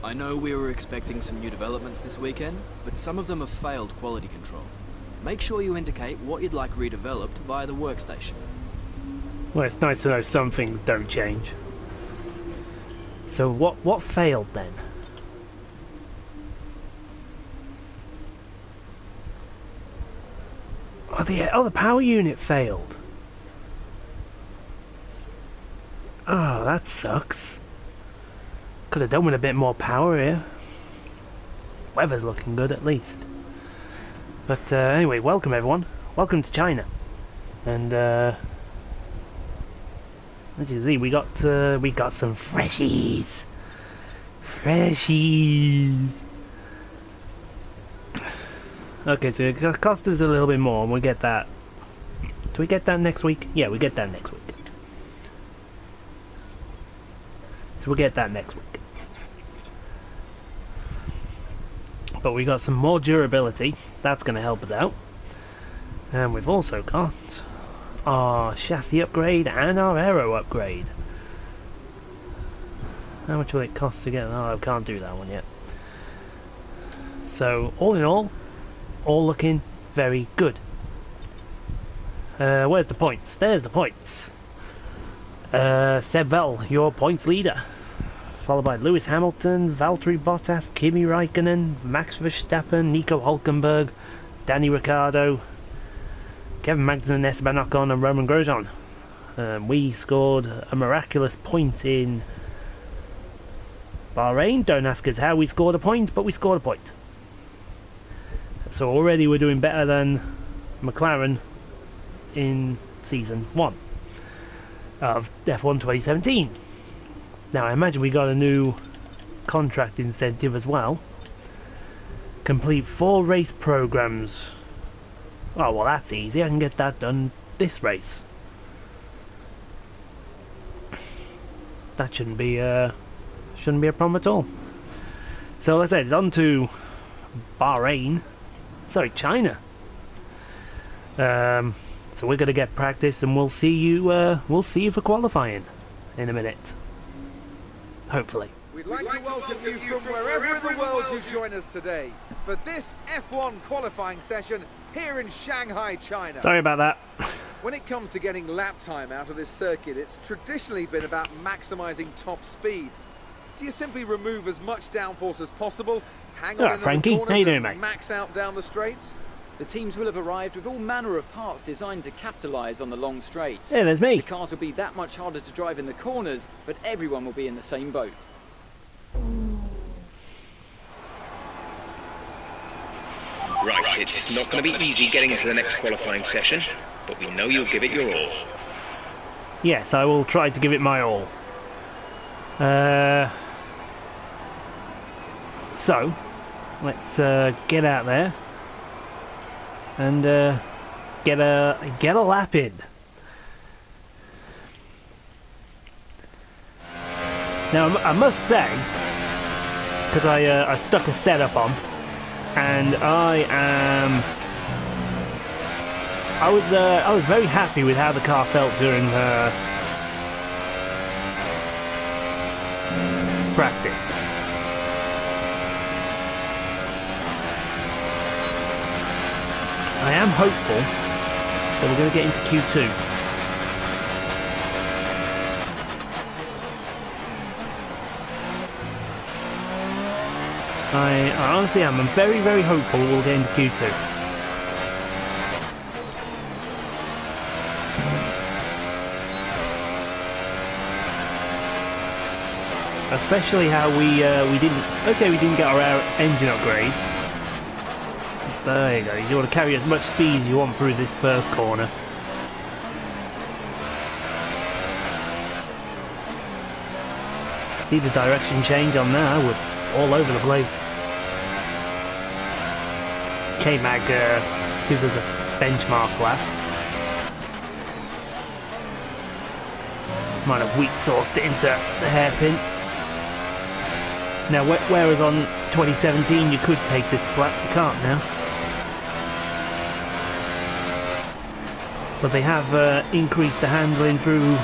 I know we were expecting some new developments this weekend, but some of them have failed quality control. Make sure you indicate what you'd like redeveloped via the workstation. Well, it's nice to know some things don't change. So what failed then? Oh, the power unit failed. Oh, that sucks. Could have done with a bit more power here. Weather's looking good at least. But anyway, welcome everyone. Welcome to China. And as you see, we got some freshies. Freshies. Okay, so it cost us a little bit more, and we'll get that. Do we get that next week? Yeah, we get that next week. So we'll get that next week. But we got some more durability. That's going to help us out. And we've also got our chassis upgrade and our aero upgrade. How much will it cost to get? Oh, I can't do that one yet. So all in all looking very good. Where's the points? There's the points. Seb Vettel, your points leader, followed by Lewis Hamilton, Valtteri Bottas, Kimi Räikkönen, Max Verstappen, Nico Hülkenberg, Danny Ricciardo, Kevin Magnussen, Esteban Ocon and Roman Grosjean. We scored a miraculous point in Bahrain. Don't ask us how we scored a point, but we scored a point. So already we're doing better than McLaren in Season 1 of F1 2017. Now I imagine we got a new contract incentive as well. Complete 4 race programs. Oh well, that's easy. I can get that done this race. That shouldn't be a problem at all. So like I said, it's on to Bahrain. Sorry, China. So we're gonna get practice, and we'll see you for qualifying in a minute. Hopefully. We'd like to welcome you from wherever in the world you join us today for this F1 qualifying session here in Shanghai, China. Sorry about that. When it comes to getting lap time out of this circuit, it's traditionally been about maximizing top speed. Do you simply remove as much downforce as possible, hang on in Frankie, the how you corners doing, and mate? max out down the straights? The teams will have arrived with all manner of parts designed to capitalise on the long straights. Yeah, there's me. The cars will be that much harder to drive in the corners, but everyone will be in the same boat. Right, it's not going to be easy getting into the next qualifying session, but we know you'll give it your all. Yes, I will try to give it my all. So, let's get out there and get a lap in. Now, I must say, because I stuck a setup on, and I was very happy with how the car felt during practice. I am hopeful that we're going to get into Q2. I honestly am. I'm very, very hopeful we'll get into Q2. Especially how we didn't get our engine upgrade. There you go. You want to carry as much speed as you want through this first corner. See the direction change on there? We're all over the place. K-Mag gives us a benchmark lap. Might have wheat sauced it into the hairpin. Now, whereas on 2017 you could take this flat, you can't now. But they have increased the handling through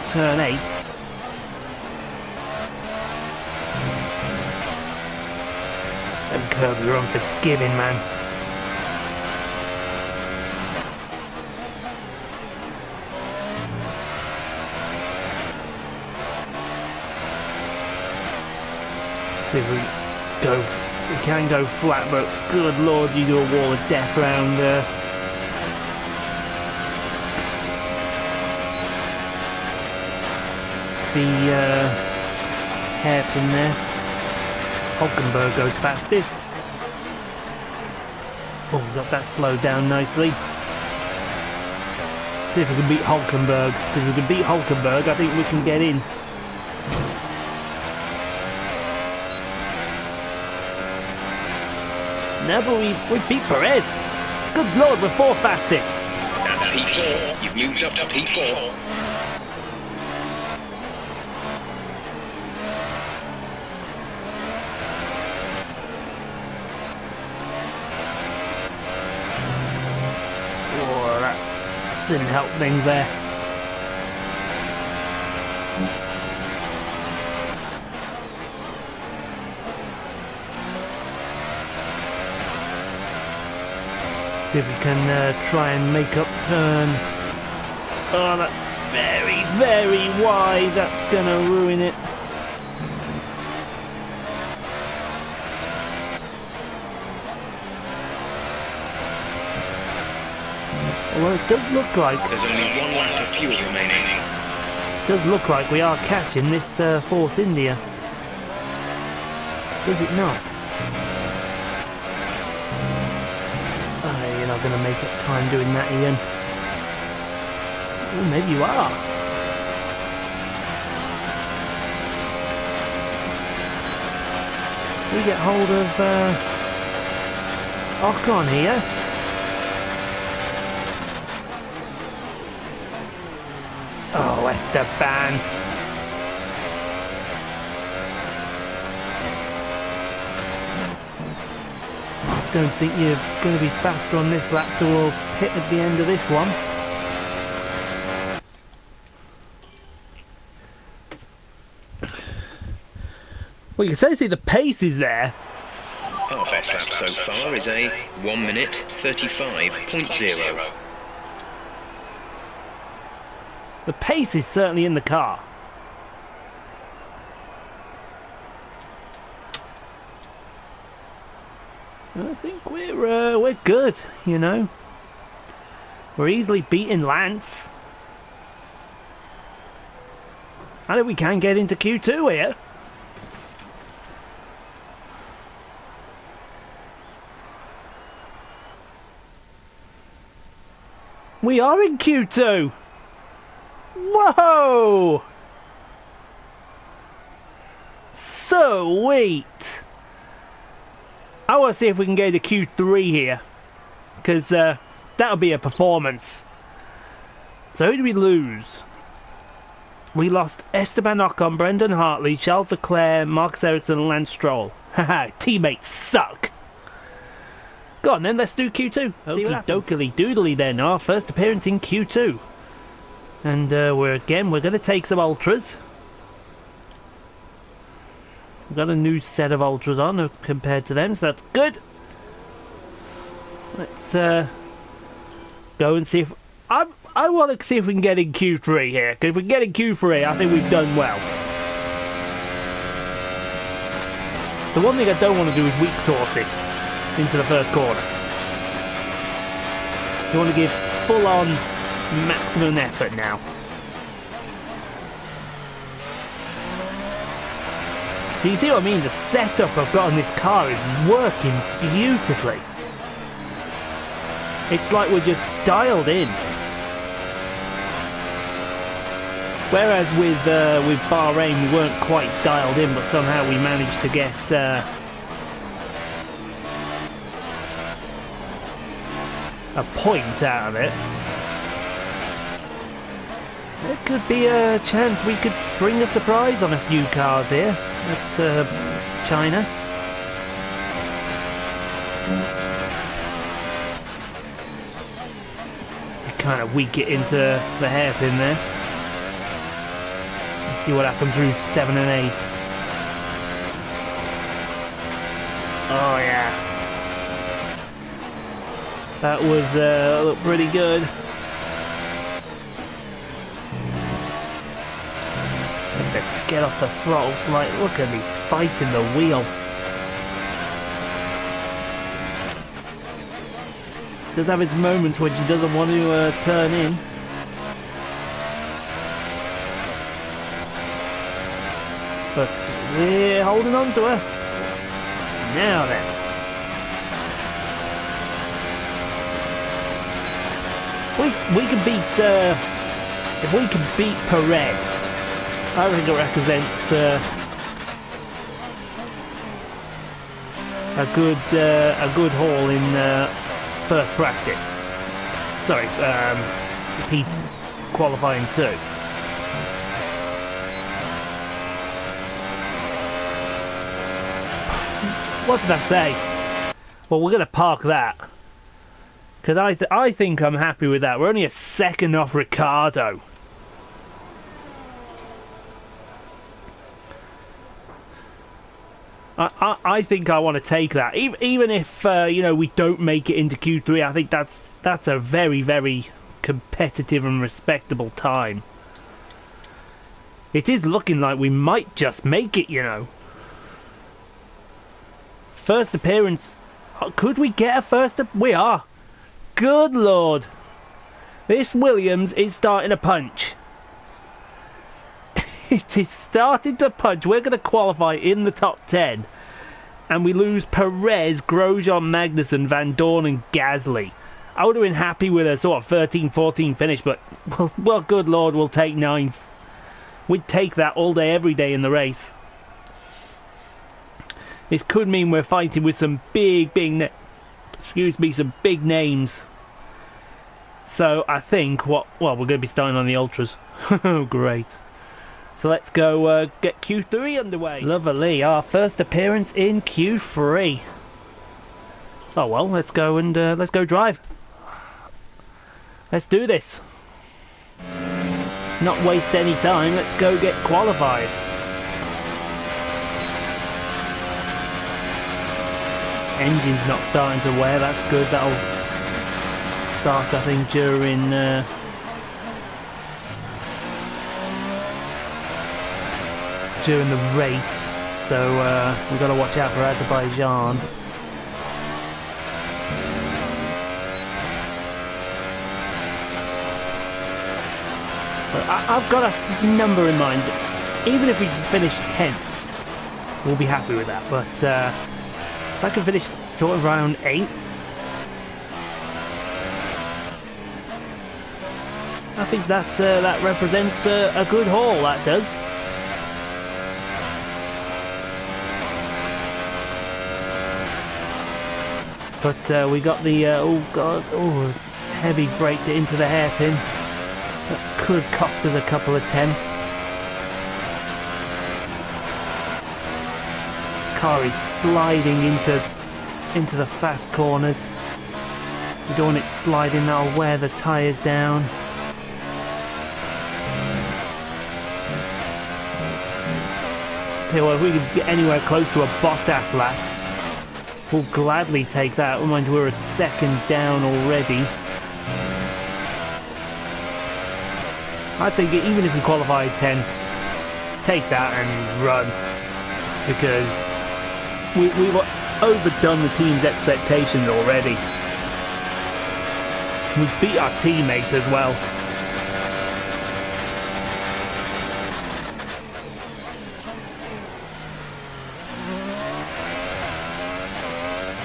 turn 8. Them curbs are unforgiving, man. See if we can go flat, but good lord, you do a wall of death round there. The hairpin there. Hulkenberg goes fastest. Oh, got that slowed down nicely. See if we can beat Hulkenberg. Because if we can beat Hulkenberg, I think we can get in. No, but we beat Perez. Good lord, we're 4th fastest. That's P4. You've moved up to P4. Oh, that didn't help things there. See if we can try and make up turn. Oh, that's very, very wide. That's going to ruin it. Well, it does look like... There's only 1 lap of fuel remaining. It does look like we are catching this Force India. Does it not? You're not going to make up time doing that, Ian. Oh, maybe you are. We get hold of Ocon here. Oh, Esteban. Don't think you're going to be faster on this lap, so we'll pit at the end of this one. Well, you can see the pace is there. Our best lap so far is a 1 minute 35.0. The pace is certainly in the car. I think we're good, you know. We're easily beating Lance. I think we can get into Q2 here. We are in Q2. Whoa! Sweet. I want to see if we can get to Q3 here, because that'll be a performance. So who did we lose? We lost Esteban Ocon, Brendan Hartley, Charles Leclerc, Marcus Ericsson and Lance Stroll. Haha, teammates suck. Go on then, let's do Q2. Okie dokie doodly then, our first appearance in Q2. And we're going to take some ultras. We've got a new set of ultras on compared to them, so that's good. Let's go and see if... I want to see if we can get in Q3 here, because if we can get in Q3, I think we've done well. The one thing I don't want to do is weak sauce it into the first corner. You want to give full-on maximum effort now. Do you see what I mean? The setup I've got on this car is working beautifully. It's like we're just dialed in. Whereas with Bahrain we weren't quite dialed in, but somehow we managed to get a point out of it. There could be a chance we could string a surprise on a few cars here at China. They kind of weak it into the hairpin there. Let's see what happens through 7 and 8. Oh yeah. That was looked pretty good. Get off the throttle slightly. Look at me fighting the wheel. Does have its moments when she doesn't want to turn in. But we're holding on to her. Now then. If we can beat Perez, I think it represents a good haul in first practice. Sorry, speed qualifying 2. What did I say? Well, we're going to park that. Because I think I'm happy with that. We're only a second off Ricciardo. I think I want to take that. Even if, you know, we don't make it into Q3, I think that's a very, very competitive and respectable time. It is looking like we might just make it, you know. First appearance. Could we get a first? We are. Good Lord. This Williams is starting to punch. It is starting to punch. We're going to qualify in the top 10. And we lose Perez, Grosjean, Magnussen, Van Dorn and Gasly. I would have been happy with a sort of 13-14 finish, but, well, good Lord, we'll take 9th. We'd take that all day, every day in the race. This could mean we're fighting with some big some big names. So I think we're going to be starting on the Ultras. Oh, great. So let's go get Q3 underway. Lovely, our first appearance in Q3. Oh well, let's go and let's go drive. Let's do this. Not waste any time. Let's go get qualified. Engine's not starting to wear, that's good. That'll start, I think, during the race. So we've got to watch out for Azerbaijan. But I've got a number in mind. Even if we finish 10th, we'll be happy with that. But if I can finish sort of around 8th, I think that represents a good haul, that does. But we got the, heavy brake into the hairpin. That could cost us a couple of attempts. Car is sliding into the fast corners. We don't want it sliding, that'll wear the tyres down. Tell you what, if we could get anywhere close to a Bottas lap, we'll gladly take that. Mind, we're a second down already. I think even if we qualify 10th, take that and run. Because we've overdone the team's expectations already. We've beat our teammate as well.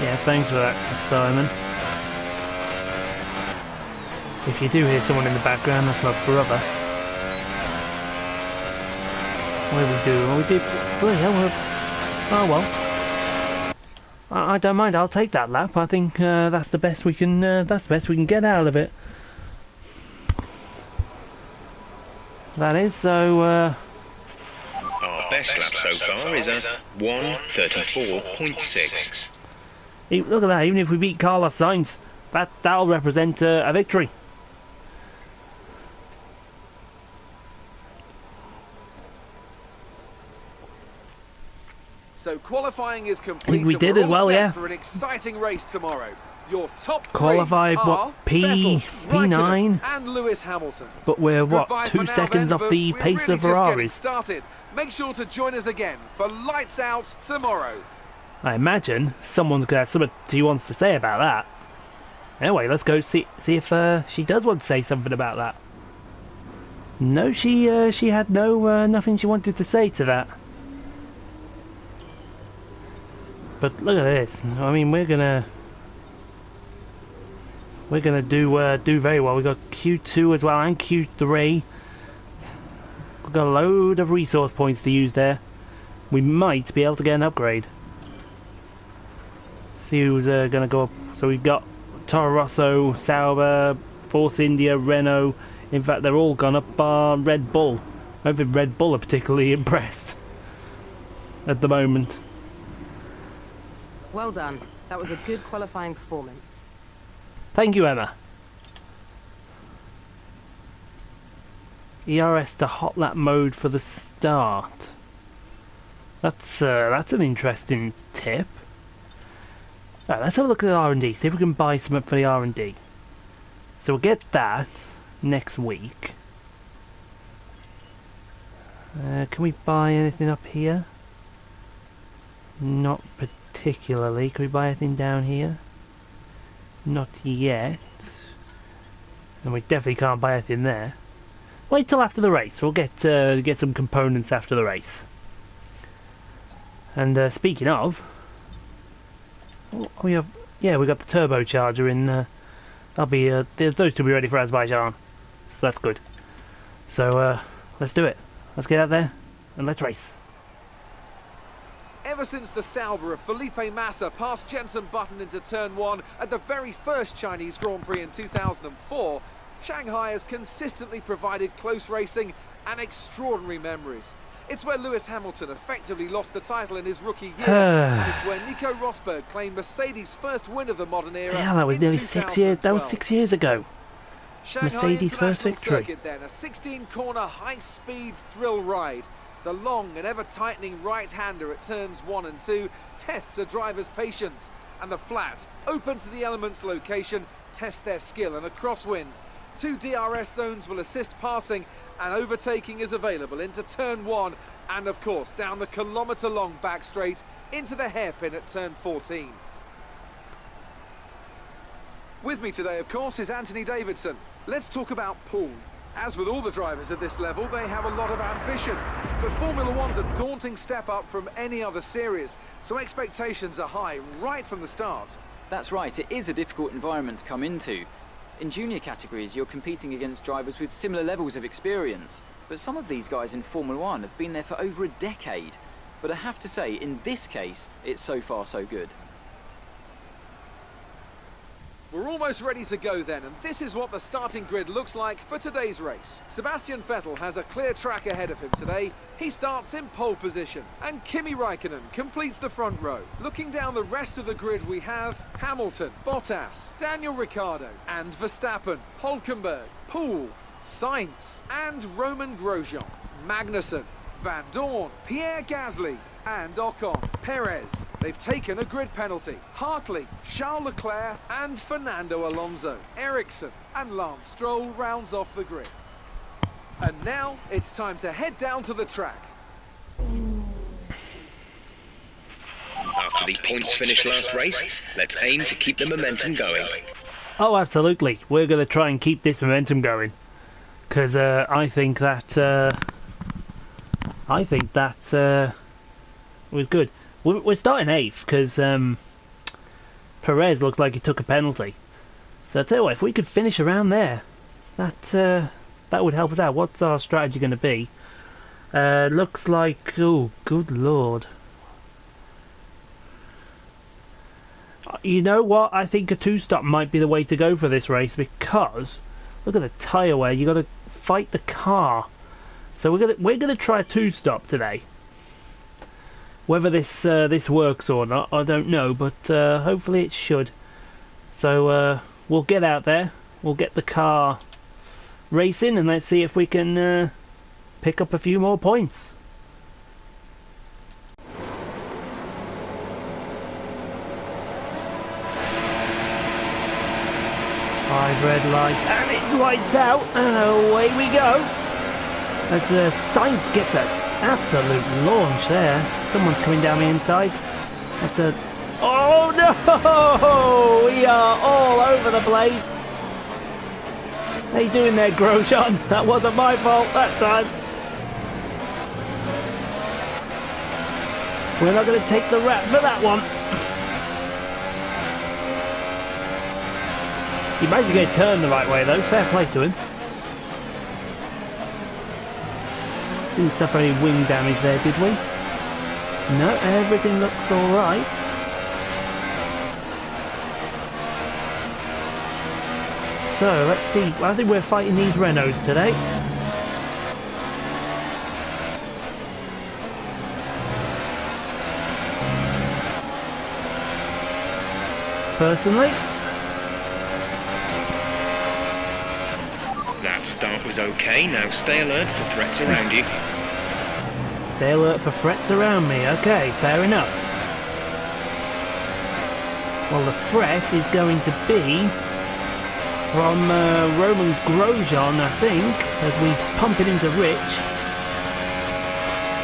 Yeah, thanks for that, Simon. If you do hear someone in the background, that's my brother. What do we do? Well, we did. Oh well. I don't mind. I'll take that lap. I think that's the best we can. That's the best we can get out of it. That is so. Our best lap so far is a 1:34.6. Look at that. Even if we beat Carlos Sainz, that'll represent a victory. So qualifying is complete. we and did we're it all well, set yeah. for an exciting race tomorrow. Your top three Qualified, are what, Vettel, P9? Raikkonen and Lewis Hamilton. But we're, what, Goodbye 2 for now seconds then, off but the we're pace really of just getting Ferraris. started. Make sure to join us again for Lights Out tomorrow. I imagine someone's going to have something she wants to say about that. Anyway, let's go see if she does want to say something about that. No, she had nothing she wanted to say to that. But look at this. I mean, we're gonna do very well. We got Q2 as well and Q3. We've got a load of resource points to use there. We might be able to get an upgrade. See who's gonna go up. So we've got Toro Rosso, Sauber, Force India, Renault. In fact, they're all gone up bar Red Bull. I don't think Red Bull are particularly impressed at the moment. Well done. That was a good qualifying performance. Thank you, Emma. ERS to hot lap mode for the start. That's an interesting tip. Right, let's have a look at the R&D. See if we can buy something for the R&D. So we'll get that next week. Can we buy anything up here? Not particularly. Can we buy anything down here? Not yet. And we definitely can't buy anything there. Wait till after the race. We'll get some components after the race. And speaking of, we got the turbocharger in. Those two will be ready for Azerbaijan, so that's good. So let's do it. Let's get out there and let's race. Ever since the Sauber of Felipe Massa passed Jenson Button into turn 1 at the very first Chinese Grand Prix in 2004, Shanghai has consistently provided close racing and extraordinary memories. It's where Lewis Hamilton effectively lost the title in his rookie year, and it's where Nico Rosberg claimed Mercedes' first win of the modern era. Yeah, that was nearly 6 years. That was 6 years ago. Shanghai Mercedes' first International victory. Circuit, then, a 16-corner high-speed thrill ride. The long and ever-tightening right-hander at turns 1 and 2 tests a driver's patience, and the flat, open to the elements location, tests their skill and a crosswind. 2 DRS zones will assist passing, and overtaking is available into turn 1 and, of course, down the kilometre-long back straight into the hairpin at turn 14. With me today, of course, is Anthony Davidson. Let's talk about Paul. As with all the drivers at this level, they have a lot of ambition, but Formula One's a daunting step up from any other series, so expectations are high right from the start. That's right, it is a difficult environment to come into. In junior categories, you're competing against drivers with similar levels of experience, but some of these guys in Formula One have been there for over a decade. But I have to say, in this case, it's so far so good. We're almost ready to go then, and this is what the starting grid looks like for today's race. Sebastian Vettel has a clear track ahead of him today. He starts in pole position, and Kimi Raikkonen completes the front row. Looking down the rest of the grid, we have Hamilton, Bottas, Daniel Ricciardo, and Verstappen, Hülkenberg, Poole, Sainz, and Roman Grosjean, Magnussen, Van Dorn, Pierre Gasly, and Ocon, Perez. They've taken a grid penalty. Hartley, Charles Leclerc, and Fernando Alonso. Ericsson and Lance Stroll rounds off the grid. And now it's time to head down to the track. After the points finish last race, let's aim to keep the momentum going. Oh, absolutely. We're going to try and keep this momentum going, because I think that was good. We're starting 8th because Perez looks like he took a penalty. So I tell you what, if we could finish around there, that would help us out. What's our strategy going to be? Looks like, oh, good lord. You know what? I think a 2-stop might be the way to go for this race, because look at the tyre wear. You got to fight the car. So we're gonna try a 2-stop today. Whether this works or not, I don't know, but hopefully it should. So we'll get out there, we'll get the car racing, and let's see if we can pick up a few more points. 5 red lights, and it's lights out, and away we go. As Sainz gets an absolute launch there. Someone's coming down the inside. Oh no! We are all over the place. How you doing there, Grosjean? That wasn't my fault that time. We're not going to take the rap for that one. He managed to get a turn the right way though, fair play to him. Didn't suffer any wing damage there, did we? No, everything looks alright. So, let's see, I think we're fighting these Renaults today. Personally, That start was okay, now stay alert for threats around you. stay alert for threats around me. Okay, fair enough. Well, the threat is going to be from Roman Grosjean, I think, as we pump it into Rich.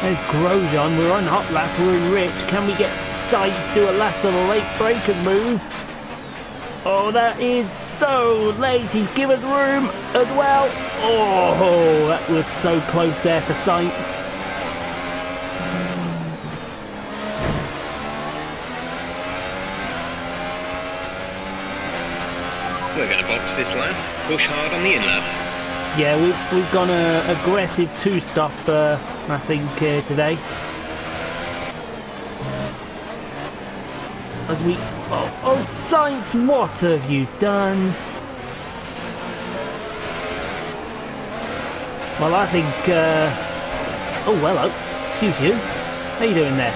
There's Grosjean, we're on hot lap, we're in Rich. Can we get Sainz to do a lap of the late breaker move? Oh, that is so late. He's given room as well. Oh, that was so close there for Sainz. We're going to box this lap, push hard on the in-lap. Yeah, we've gone a aggressive two-stop, I think, today. As we... Oh, Sainz, what have you done? Well, I think... Oh, hello. Excuse you. How you doing there,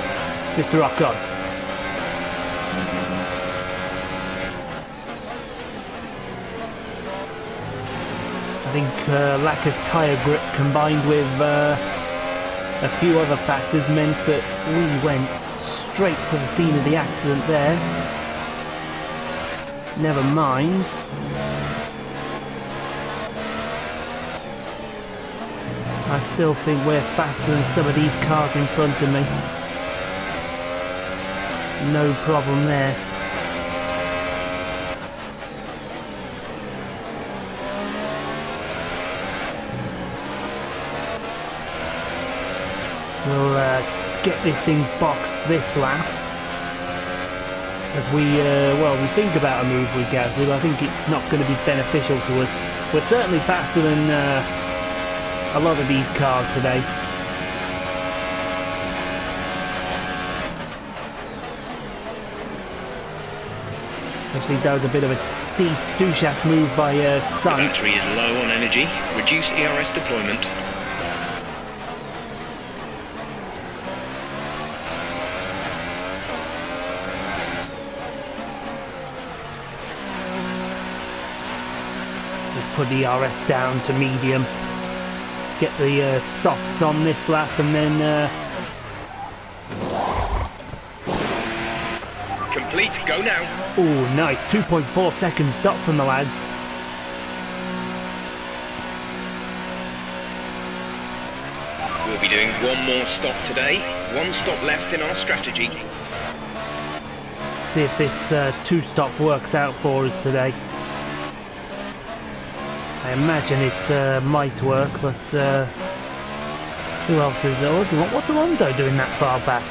Mr. Ocon? I think lack of tyre grip combined with a few other factors meant that we went straight to the scene of the accident there. Never mind. I still think we're faster than some of these cars in front of me. No problem there. We'll get this thing boxed this lap. As we, we think about a move with Gasly, I think it's not going to be beneficial to us. We're certainly faster than a lot of these cars today. Actually, that was a bit of a deep douche-ass move by Sainz. The battery is low on energy. Reduce ERS deployment. Put the ERS down to medium, get the softs on this lap, and then Complete, go now. oh nice, 2.4 second stop from the lads. We'll be doing one more stop today. One stop left in our strategy. See if this two-stop works out for us today. I imagine it might work, but who else is there? What's Alonso doing that far back?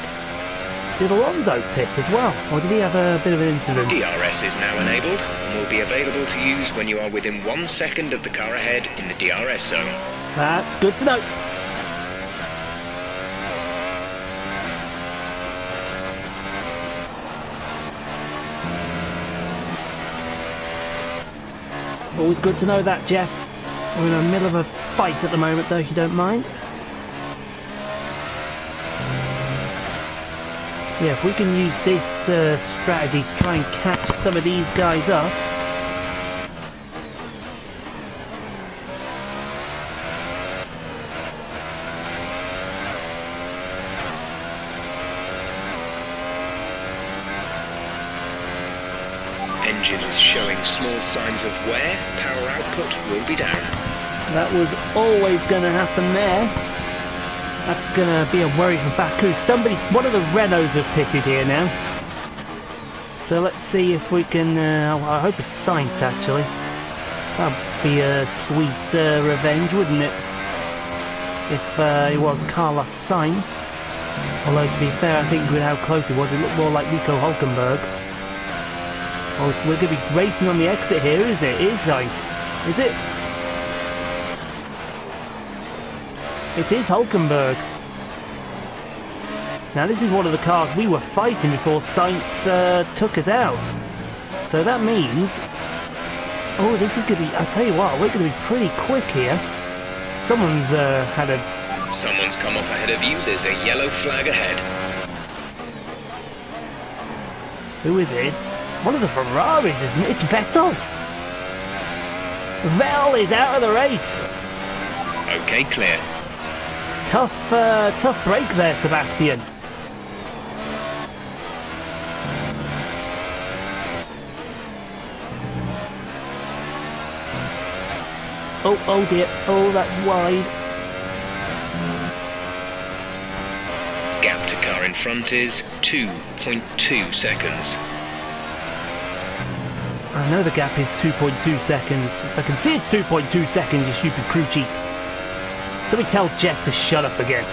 Did Alonso pit as well, or did he have a bit of an incident? DRS is now enabled and will be available to use when you are within 1 second of the car ahead in the DRS zone. That's good to know. Always good to know that, Jeff. We're in the middle of a fight at the moment, though, if you don't mind. Yeah, if we can use this strategy to try and catch some of these guys up. Engines showing small signs of wear, power output will be down. That was always going to happen there. That's going to be a worry for Baku. One of the Renaults have pitted here now. So let's see if we can, I hope it's Sainz actually. That'd be a sweet revenge, wouldn't it? If it was Carlos Sainz. Although to be fair, I think with how close it was, it looked more like Nico Hülkenberg. Oh, we're going to be racing on the exit here, is it? It is Sainz. Is it? It is Hülkenberg. Now this is one of the cars we were fighting before Sainz took us out. So that means... Oh, this is going to be... I tell you what, we're going to be pretty quick here. Someone's had a... Someone's come off ahead of you. There's a yellow flag ahead. Who is it? It's one of the Ferraris, isn't it? It's Vettel. Vettel is out of the race. Okay, clear. Tough break there, Sebastian. Oh dear. Oh, that's wide. Gap to car in front is 2.2 seconds. I know the gap is 2.2 seconds. I can see it's 2.2 seconds, you stupid crew chief. Somebody tell Jeff to shut up again.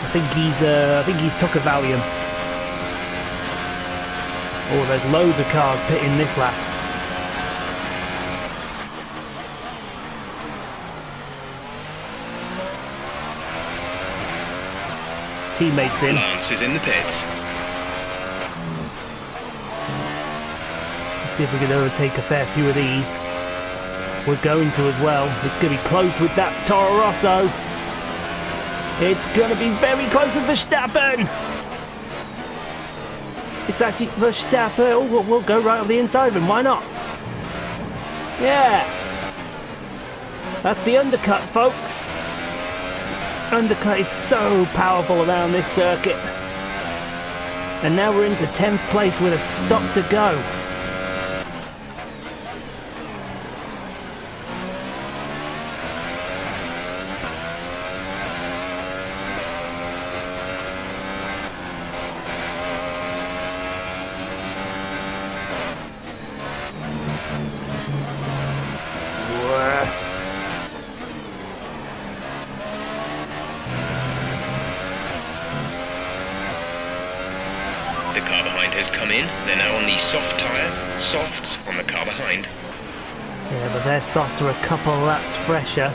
I think he's took a Valium. Oh, there's loads of cars pitting this lap. Teammates in. Lance is in the pits. Let's see if we can overtake a fair few of these. We're going to as well. It's going to be close with that Toro Rosso. It's going to be very close with Verstappen. It's actually Verstappen. Oh, we'll go right on the inside of him. Why not? Yeah. That's the undercut, folks. Undercut is so powerful around this circuit. And now we're into 10th place with a stop to go. The car behind has come in. They're now on the soft tyre. Softs on the car behind. Yeah, but their softs are a couple laps fresher.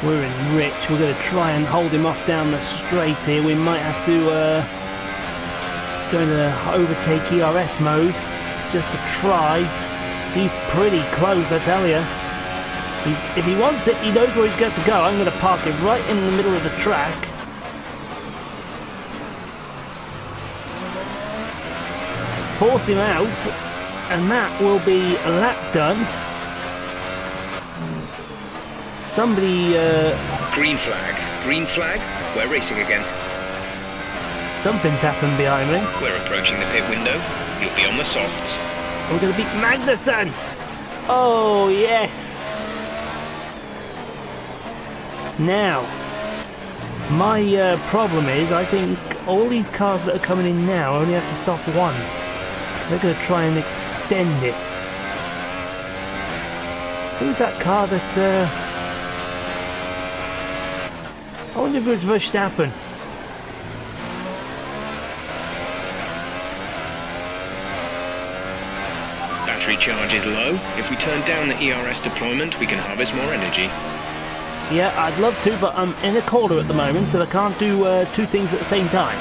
We're in rich. We're going to try and hold him off down the straight here. We might have to go into overtake ERS mode just to try. He's pretty close, I tell you. If he wants it, he knows where he's got to go. I'm going to park him right in the middle of the track. Force him out, and that will be a lap done. Somebody... Green flag. Green flag. We're racing again. Something's happened behind me. We're approaching the pit window. You'll be on the softs. We're going to beat Magnussen! Oh, yes! Now, my problem is, I think all these cars that are coming in now only have to stop once. They're going to try and extend it. Who's that car that... I wonder if it was Verstappen. Battery charge is low. If we turn down the ERS deployment, we can harvest more energy. Yeah, I'd love to, but I'm in a corner at the moment, so I can't do two things at the same time.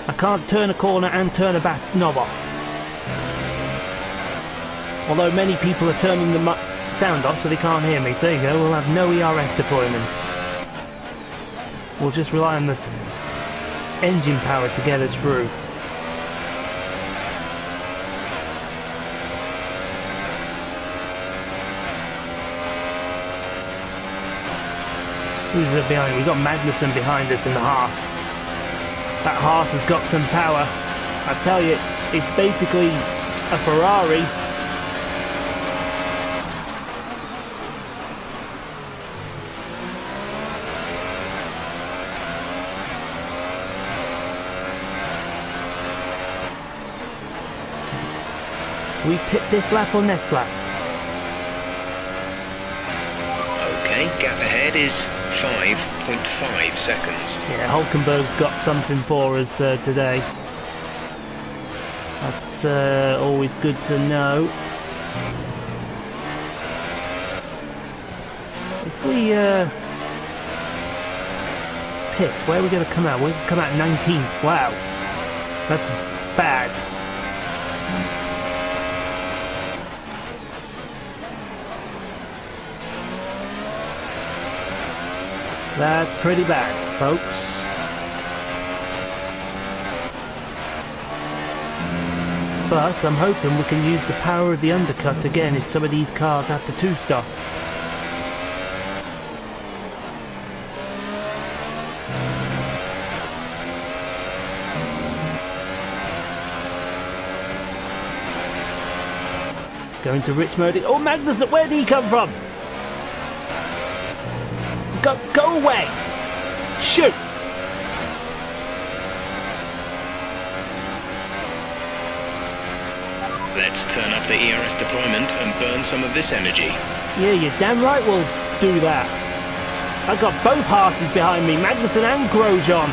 I can't turn a corner and turn a back knob off. Although many people are turning the sound off so they can't hear me. So there you go, we'll have no ERS deployment. We'll just rely on this engine power to get us through. Who's behind? We've got Magnussen behind us in the Haas. That Haas has got some power. I tell you, it's basically a Ferrari. We pit this lap or next lap? Okay, gap ahead is 5.5 seconds. Yeah, Hulkenberg's got something for us today. That's always good to know. If we pit, where are we going to come out? We're going to come out 19th. Wow, that's bad. That's pretty bad, folks. But I'm hoping we can use the power of the undercut again if some of these cars have to two-stop. Going to rich mode. Oh, Magnussen, where did he come from? Go away! Shoot! Let's turn up the ERS deployment and burn some of this energy. Yeah, you're damn right we'll do that. I've got both Haas's behind me, Magnussen and Grosjean.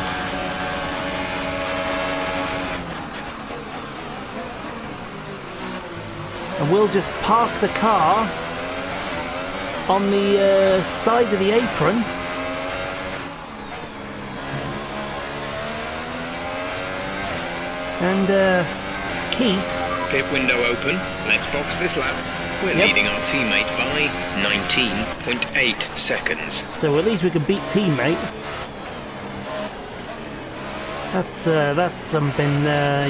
And we'll just park the car on the side of the apron. And Keith. Pit window open. Let's box this lap. We're leading our teammate by 19.8 seconds. So at least we can beat teammate. That's something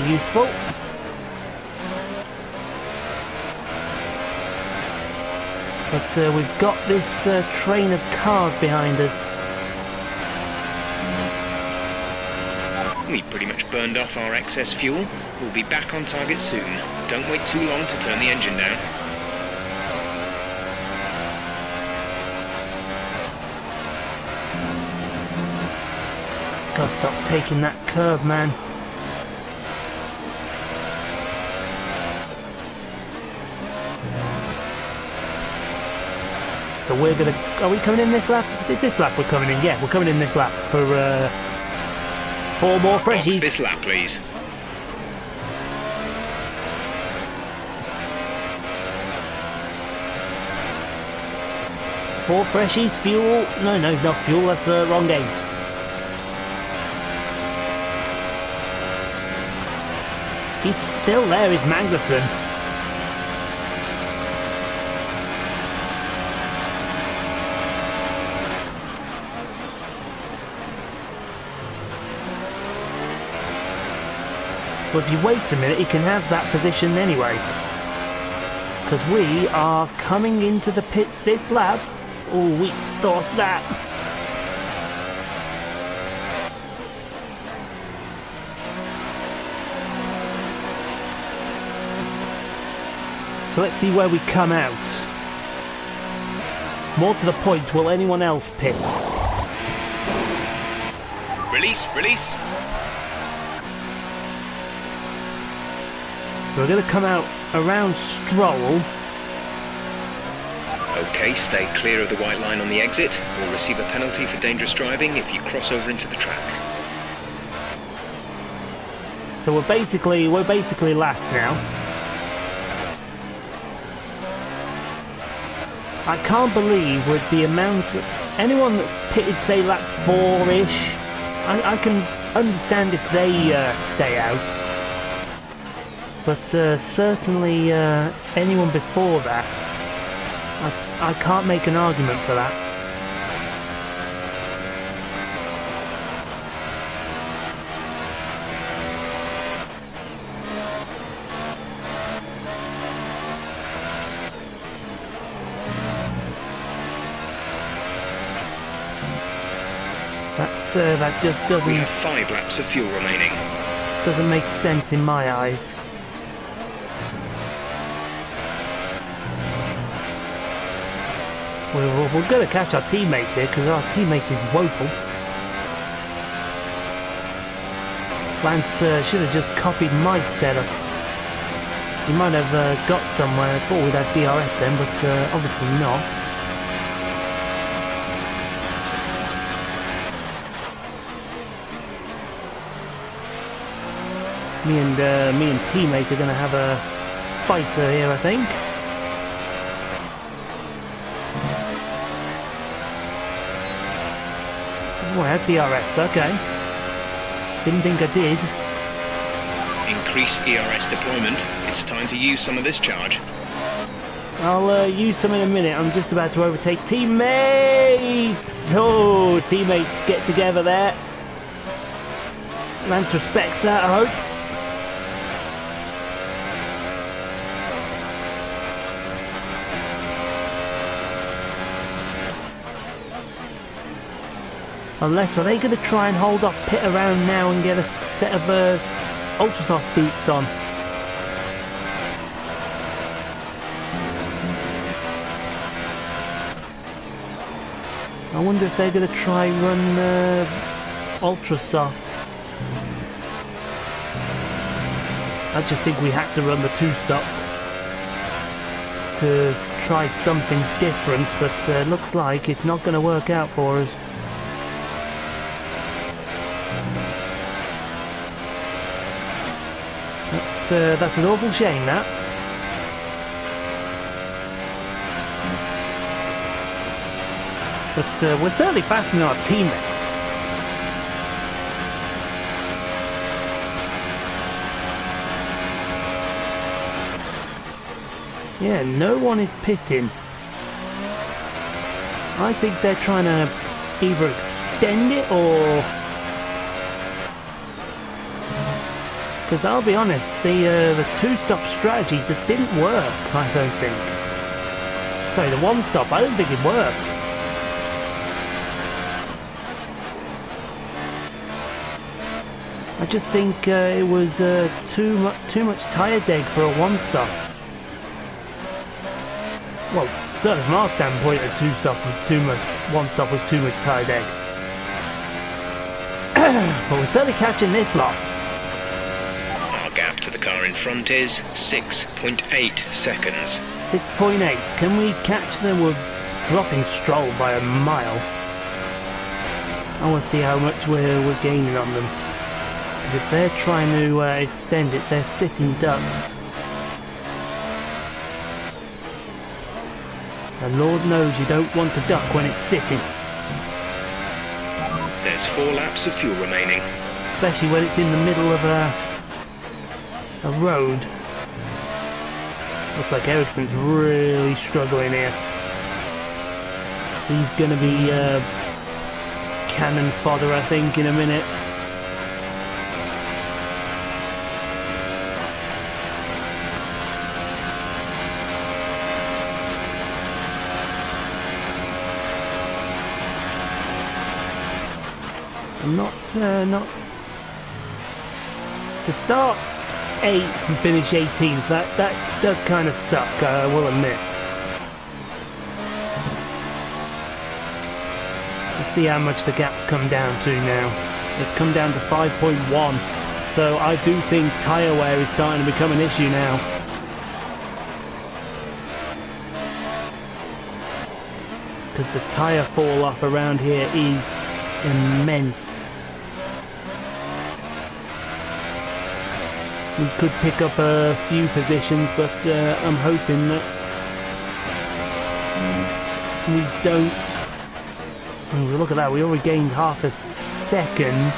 useful. But we've got this train of cars behind us. We pretty much burned off our excess fuel. We'll be back on target soon. Don't wait too long to turn the engine down. Gotta stop taking that curve, man. So we're gonna... Are we coming in this lap? Is it this lap we're coming in? Yeah, we're coming in this lap for 4 more freshies. Box this lap, please. Four freshies, fuel... No, not fuel, that's the wrong game. He's still there, is Magnussen. But if you wait a minute, he can have that position anyway. Because we are coming into the pits this lap. Oh, wheat sauce that. So let's see where we come out. More to the point, will anyone else pit? Release. So we're going to come out around Stroll. Okay, stay clear of the white line on the exit. We'll receive a penalty for dangerous driving if you cross over into the track. So we're basically last now. I can't believe with the amount of... Anyone that's pitted, say, lap 4-ish, I can understand if they stay out. But certainly anyone before that, I can't make an argument for that. That just We have 5 laps of fuel remaining. doesn't make sense in my eyes. We're going to catch our teammate here because our teammate is woeful. Lance should have just copied my setup. He might have got somewhere. I thought we'd have DRS then, but obviously not. Me and teammate are going to have a fighter here, I think. Oh, I had DRS, okay. Didn't think I did. Increase ERS deployment. It's time to use some of this charge. I'll use some in a minute. I'm just about to overtake teammates! Oh, teammates get together there. Lance respects that, I hope. Unless, are they going to try and hold off pit around now and get a set of ultra soft beats on? I wonder if they're going to try and run ultra softs. I just think we had to run the 2-stop to try something different, but looks like it's not going to work out for us. That's an awful shame, that. But we're certainly faster than our teammates. Yeah, no one is pitting. I think they're trying to either extend it or... Because I'll be honest, the 2-stop strategy just didn't work, I don't think. Sorry, the 1-stop, I don't think it worked. I just think it was too much tyre deg for a 1-stop. Well, certainly from our standpoint, a 2-stop was too much, 1-stop was too much tyre deg. But we're certainly catching this lot. Gap to the car in front is 6.8 seconds. 6.8. Can we catch them? We're dropping Stroll by a mile. I want to see how much we're gaining on them. If they're trying to extend it, they're sitting ducks. And Lord knows you don't want to duck when it's sitting. There's 4 laps of fuel remaining. Especially when it's in the middle of a road. Looks like Ericsson's really struggling here. He's going to be cannon fodder, I think, in a minute. I'm not to start 8th and finish 18th. That does kind of suck, I will admit. Let's see how much the gap's come down to now. It's come down to 5.1. So I do think tyre wear is starting to become an issue now. Because the tyre fall off around here is immense. We could pick up a few positions, but I'm hoping that we don't... Oh, look at that, we already gained half a second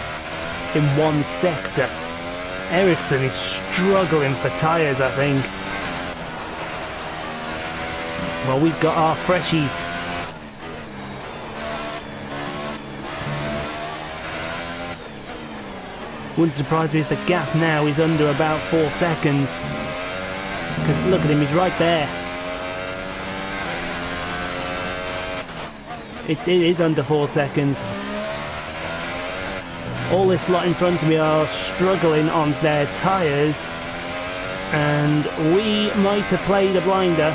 in one sector. Ericsson is struggling for tyres, I think. Well, we've got our freshies. Wouldn't surprise me if the gap now is under about 4 seconds. Because look at him, he's right there. It is under 4 seconds. All this lot in front of me are struggling on their tyres, and we might have played a blinder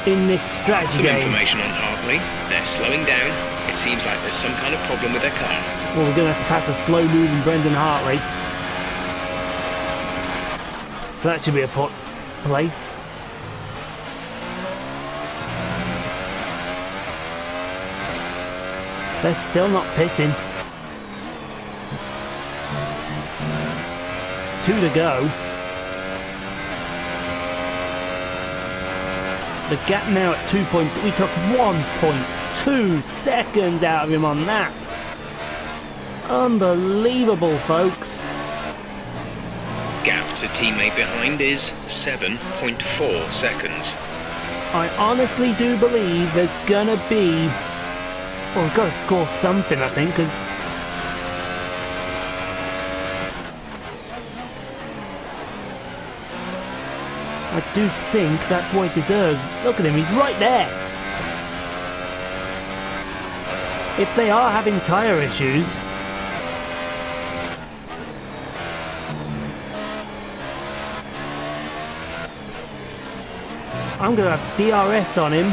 in this strategy Some game. information on Hartley. They're slowing down. It seems like there's some kind of problem with their car. Well, we're going to have to pass a slow-moving Brendan Hartley. So that should be a place. They're still not pitting. 2 to go. The gap now at 2 points. We took 1.2 seconds out of him on that. Unbelievable, folks. Gap to teammate behind is 7.4 seconds. I honestly do believe there's gonna be... Well, we've got to score something, I think, because... I do think that's what he deserves. Look at him, he's right there. If they are having tyre issues... I'm going to have DRS on him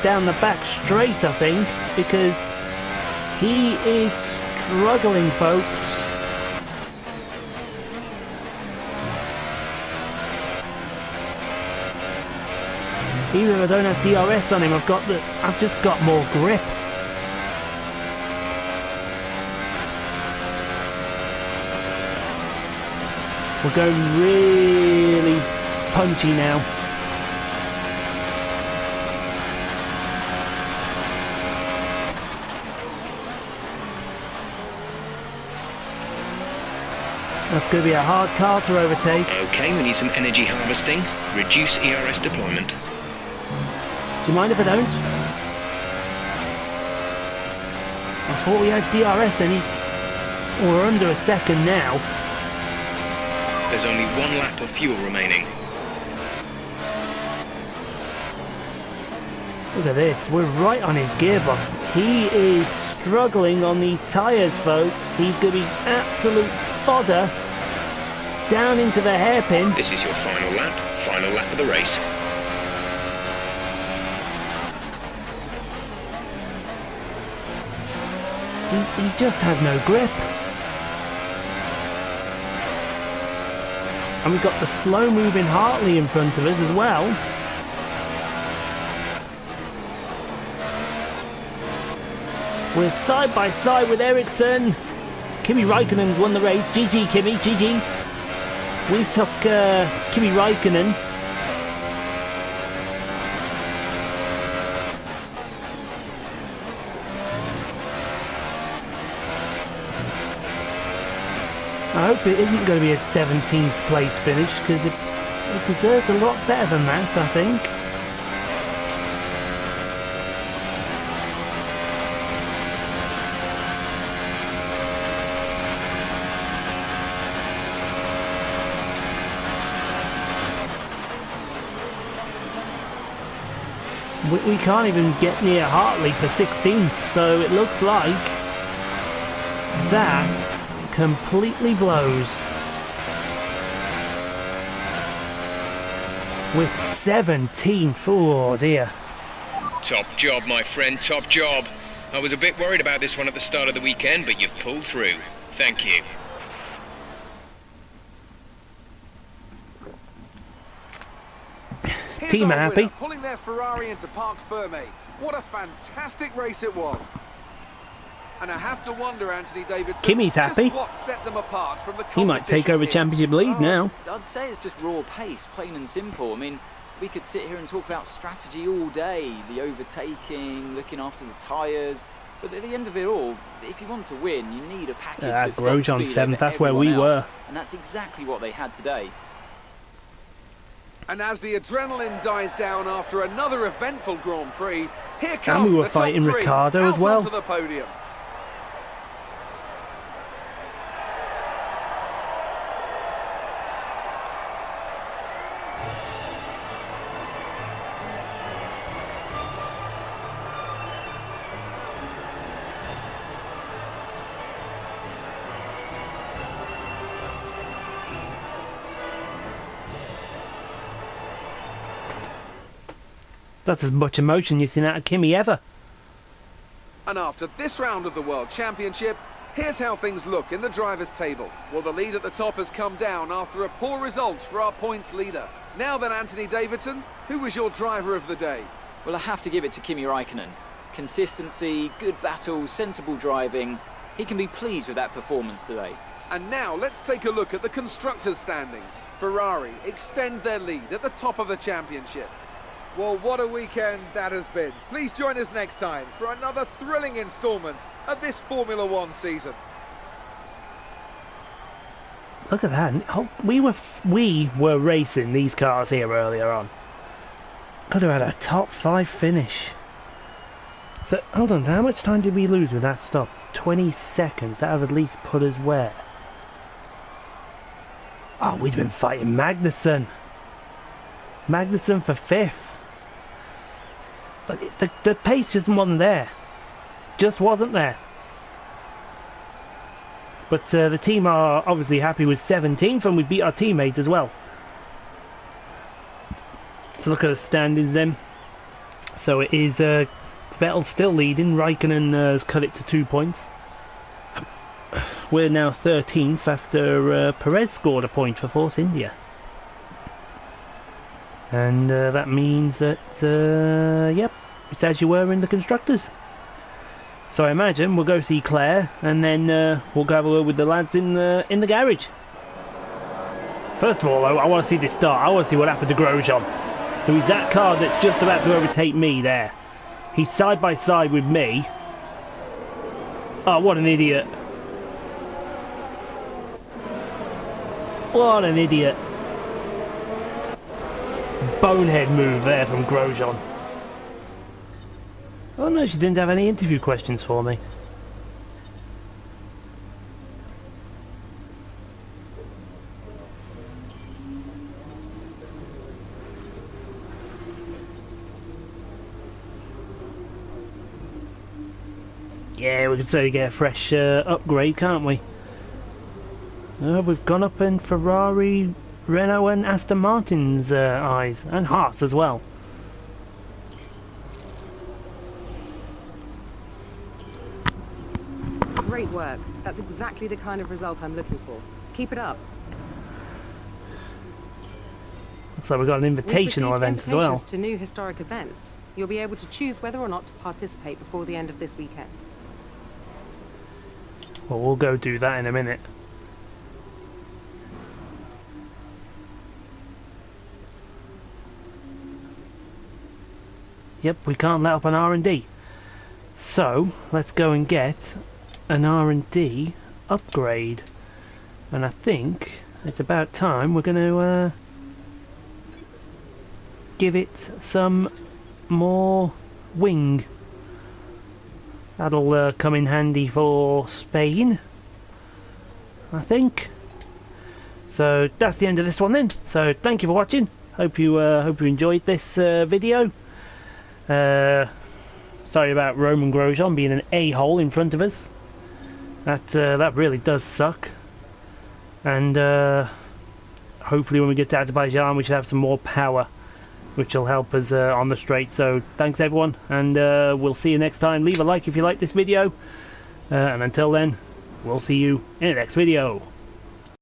down the back straight, I think, because he is struggling, folks. Even if I don't have DRS on him, I've just got more grip. We're going really punchy now. That's going to be a hard car to overtake. Okay, we need some energy harvesting. Reduce ERS deployment. Do you mind if I don't? I thought we had DRS and we're under a second now. There's only 1 lap of fuel remaining. Look at this, we're right on his gearbox. He is struggling on these tyres, folks. He's going to be absolute fodder down into the hairpin. This is your final lap of the race. He just has no grip. And we've got the slow-moving Hartley in front of us as well. We're side by side with Ericsson. Kimi Räikkönen's won the race. GG, Kimi, GG. We took Kimi Räikkönen. I hope it isn't going to be a 17th place finish, because it deserved a lot better than that, I think. We can't even get near Hartley for 16th, so it looks like that completely blows. With 17th, oh dear. Top job, my friend, top job. I was a bit worried about this one at the start of the weekend, but you've pulled through. Thank you. Here's Team our happy. winner, pulling their Ferrari into Parc Fermé. What a fantastic race it was. And I have to wonder, Anthony Davidson, Kimi's happy. just what set them apart from the He might take competition over here. championship lead now. I'd say it's just raw pace, plain and simple. I mean, we could sit here and talk about strategy all day, the overtaking, looking after the tyres. But at the end of it all, if you want to win, you need a package that's got Grosjean speed 7th, over that's where everyone we were. else. And that's exactly what they had today. And as the adrenaline dies down after another eventful Grand Prix, here come And we were the top fighting three Ricciardo as out well. onto the podium. That's as much emotion you've seen out of Kimi ever. And after this round of the World Championship, here's how things look in the drivers' table. Well, the lead at the top has come down after a poor result for our points leader. Now then, Anthony Davidson, who was your driver of the day? Well, I have to give it to Kimi Räikkönen. Consistency, good battles, sensible driving. He can be pleased with that performance today. And now let's take a look at the constructors' standings. Ferrari extend their lead at the top of the championship. Well, what a weekend that has been. Please join us next time for another thrilling instalment of this Formula One season. Look at that. Oh, we were racing these cars here earlier on. Could have had a top 5 finish. So, hold on, how much time did we lose with that stop? 20 seconds. That would have at least put us where? Oh, we'd been fighting Magnussen. Magnussen for 5th. But the pace just wasn't there. Just wasn't there. But the team are obviously happy with 17th, and we beat our teammates as well. So look at the standings then. So it is Vettel still leading. Raikkonen has cut it to 2 points. We're now 13th after Perez scored a point for Force India. And that means that, yep, it's as you were in the constructors. So I imagine we'll go see Claire, and then we'll go have a word with the lads in the garage. First of all, I want to see this start. I want to see what happened to Grosjean. So he's that car that's just about to overtake me there. He's side by side with me. Oh, what an idiot. What an idiot. Bonehead move there from Grosjean. Oh no, she didn't have any interview questions for me. Yeah, we can certainly get a fresh upgrade, can't we? We've gone up in Ferrari, Renault and Aston Martin's eyes, and Haas as well. Great work. That's exactly the kind of result I'm looking for. Keep it up. Looks like we've got an invitational event as well. Invitations to new historic events. You'll be able to choose whether or not to participate before the end of this weekend. Well, we'll go do that in a minute. Yep, we can't let up an R&D. So, let's go and get an R&D upgrade. And I think it's about time we're going to give it some more wing. That'll come in handy for Spain, I think. So that's the end of this one then. So thank you for watching. Hope you enjoyed this video. Sorry about Roman Grosjean being an a-hole in front of us. That really does suck. And hopefully when we get to Azerbaijan we should have some more power, which will help us on the straight. So thanks everyone, and we'll see you next time. Leave a like if you like this video, and until then, we'll see you in the next video.